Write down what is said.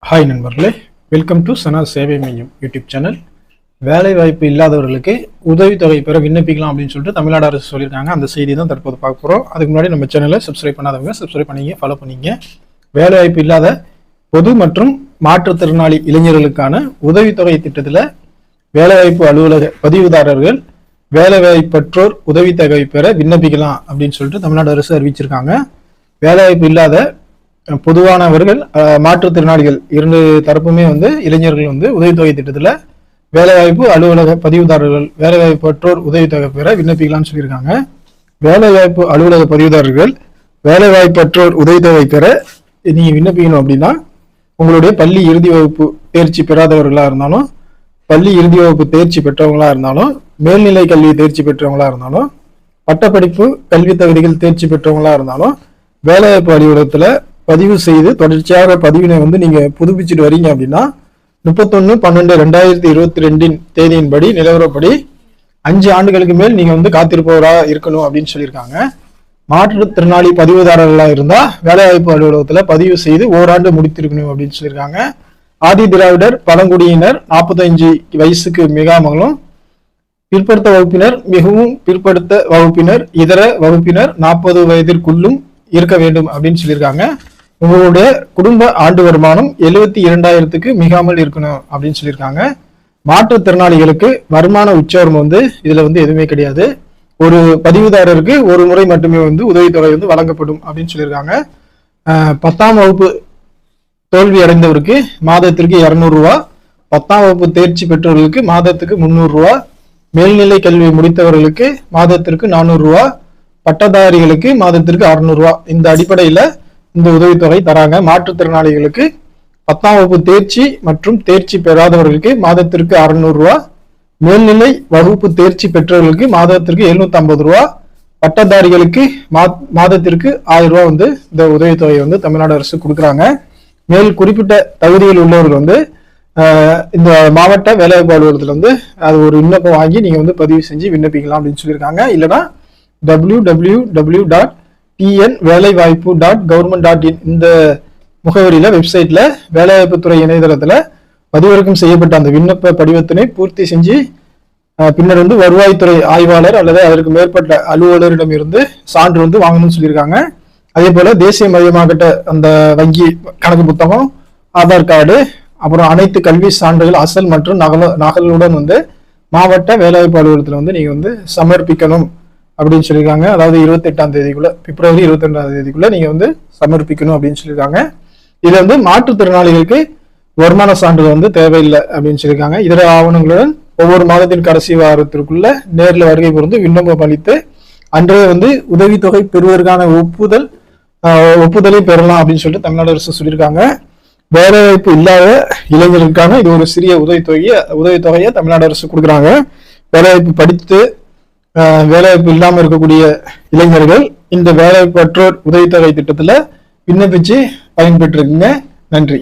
Hi நண்பர்களே, welcome to சனா சேவை மையம் யூடியூப் சேனல். வேலை வாய்ப்பு இல்லாதவர்களுக்கு உதவித்தொகை பெற விண்ணப்பிக்கலாம் அப்படின்னு சொல்லிட்டு தமிழ்நாடு அரசு சொல்லியிருக்காங்க. அந்த செய்தி தான் தற்போது பார்க்க போகிறோம். அதுக்கு முன்னாடி நம்ம சேனலை சப்ஸ்கிரைப் பண்ணாதவங்க சப்ஸ்கிரைப் பண்ணிங்க, ஃபாலோ பண்ணிங்க. வேலை வாய்ப்பு இல்லாத பொது மற்றும் மாற்றுத்திறனாளி இளைஞர்களுக்கான உதவித்தொகை திட்டத்தில் வேலைவாய்ப்பு அலுவலக பதிவுதாரர்கள் வேலைவாய்ப்பற்றோர் உதவித்தொகை பெற விண்ணப்பிக்கலாம் அப்படின்னு சொல்லிட்டு தமிழ்நாடு அரசு அறிவிச்சிருக்காங்க. வேலைவாய்ப்பு இல்லாத பொதுவானவர்கள், மாற்றுத்திறனாளிகள் இரண்டு தரப்புமே இளைஞர்கள் உதவித்தொகை திட்டத்தில் வேலைவாய்ப்பு அலுவலக பதிவுதாரர்கள் வேலைவாய்ப்பற்றோர் உதவித்தொகை பெற விண்ணப்பிக்கலாம்னு சொல்லியிருக்காங்க. வேலைவாய்ப்பு அலுவலக பதிவுதாரர்கள் வேலைவாய்ப்பற்றோர் உதவித்தொகை பெற நீங்க விண்ணப்பிக்கணும் அப்படின்னா உங்களுடைய பள்ளி இறுதி வகுப்பு தேர்ச்சி பெறாதவர்களா இருந்தாலும், பள்ளி இறுதி வகுப்பு தேர்ச்சி பெற்றவங்களா இருந்தாலும், மேல்நிலை கல்வி தேர்ச்சி பெற்றவங்களா இருந்தாலும், பட்டப்படிப்பு கல்வி தகுதிகள் தேர்ச்சி பெற்றவங்களா இருந்தாலும் வேலைவாய்ப்பு அலுவலகத்துல பதிவு செய்து தொடர்ச்சியாக பதிவினை நீங்க புதுப்பிச்சுட்டு வரீங்க அப்படின்னா 31/12/2022 தேதியின்படி நிலவரப்படி 5 ஆண்டுகளுக்கு மேல் நீங்க காத்திருப்பவரா இருக்கணும் அப்படின்னு சொல்லியிருக்காங்க. மாற்றுத்திறனாளி பதிவுதாரர்களா இருந்தா வேலைவாய்ப்பு அலுவலகத்துல பதிவு செய்து ஓராண்டு முடித்திருக்கணும் அப்படின்னு சொல்லியிருக்காங்க. ஆதி திராவிடர், பழங்குடியினர், 45 வயசுக்கு மிகாமலும், பிற்படுத்த வகுப்பினர், மிகவும் பிற்படுத்த வகுப்பினர், இதர வகுப்பினர் 40 வயதிற்குள்ளும் இருக்க வேண்டும் அப்படின்னு சொல்லியிருக்காங்க. உங்களுடைய குடும்ப ஆண்டு வருமானம் 72,000க்கு மிகாமல் இருக்கணும் அப்படின்னு சொல்லியிருக்காங்க. மாற்றுத்திறனாளிகளுக்கு வருமான உச்சவரம் இதுல எதுவுமே கிடையாது. ஒரு பதிவுதாரருக்கு ஒரு முறை மட்டுமே உதவித்தொகை வழங்கப்படும் அப்படின்னு சொல்லியிருக்காங்க. 10ஆம் வகுப்பு தோல்வி அடைந்தவருக்கு மாதத்திற்கு 200 ரூபா, 10ஆம் வகுப்பு தேர்ச்சி பெற்றவர்களுக்கு மாதத்துக்கு 300 ரூபா, மேல்நிலை கல்வி முடித்தவர்களுக்கு மாதத்திற்கு 400 ரூபா, பட்டதாரிகளுக்கு மாதத்திற்கு 600 ரூபா. இந்த அடிப்படையில இந்த உதவித்தொகை தராங்க. மாற்றுத்திறனாளிகளுக்கு 10ஆம் வகுப்பு தேர்ச்சி மற்றும் தேர்ச்சி பெறாதவர்களுக்கு மாதத்திற்கு 600 ரூபா, மேல்நிலை வகுப்பு தேர்ச்சி பெற்றவர்களுக்கு மாதத்திற்கு 750 ரூபா, பட்டதாரிகளுக்கு மாதத்திற்கு 1000 ரூபா இந்த உதவித்தொகை தமிழ்நாடு அரசு கொடுக்குறாங்க. மேல் குறிப்பிட்ட தகுதியில் உள்ளவர்கள் இந்த மாவட்ட வேலைவாய்ப்பு அலுவலகத்துல அது ஒரு விண்ணப்பம் வாங்கி நீங்க பதிவு செஞ்சு விண்ணப்பிக்கலாம் அப்படின்னு சொல்லியிருக்காங்க. இல்லைன்னா www.tnvelaivaaipu.government.in இந்த முகவரியில வெப்சைட்ல வேலைவாய்ப்புத்துறை இணையதளத்துல பதிவிறக்கம் செய்யப்பட்ட அந்த விண்ணப்ப படிவத்தினை பூர்த்தி செஞ்சு பின்னர் வருவாய்த்துறை ஆய்வாளர் அல்லது அதற்கு மேற்பட்ட அலுவலரிடம் இருந்து சான்று வாங்கணும்னு சொல்லியிருக்காங்க. அதே போல தேசிய மயமாகட்ட அந்த வங்கி கணக்கு புத்தகம், ஆதார் கார்டு, அப்புறம் அனைத்து கல்வி சான்றுகள் அசல் மற்றும் நகலுடன் மாவட்ட வேலைவாய்ப்பு அலுவலகத்துல நீங்க சமர்ப்பிக்கணும் அப்படின்னு சொல்லியிருக்காங்க. அதாவது 28ஆம் தேதிக்குள்ள, பிப்ரவரி 22ஆம் தேதிக்குள்ள நீங்க சமர்ப்பிக்கணும் அப்படின்னு சொல்லியிருக்காங்க. இதுல மாற்றுத்திறனாளிகளுக்கு வருமான சான்றிதழ் தேவையில்லை அப்படின்னு சொல்லியிருக்காங்க. இதர ஆவணங்களுடன் ஒவ்வொரு மாதத்தின் கடைசி வாரத்திற்குள்ள நேரில் வருகை புரிந்து விண்ணப்பம் அளித்து அன்றைய உதவித்தொகை பெறுவதற்கான ஒப்புதலை பெறலாம் அப்படின்னு சொல்லிட்டு தமிழ்நாடு அரசு சொல்லியிருக்காங்க. வேலைவாய்ப்பு இல்லாத இளைஞர்களுக்கான இது ஒரு சிறிய உதவித்தொகையை தமிழ்நாடு அரசு கொடுக்குறாங்க. வேலைவாய்ப்பு படித்து வேலைவாய்ப்பு இல்லாமல் இருக்கக்கூடிய இளைஞர்கள் இந்த வேலைவாய்ப்பற்றோர் உதவித்தொகை திட்டத்துல விண்ணப்பிச்சு பயன்பெற்றிருக்குங்க. நன்றி.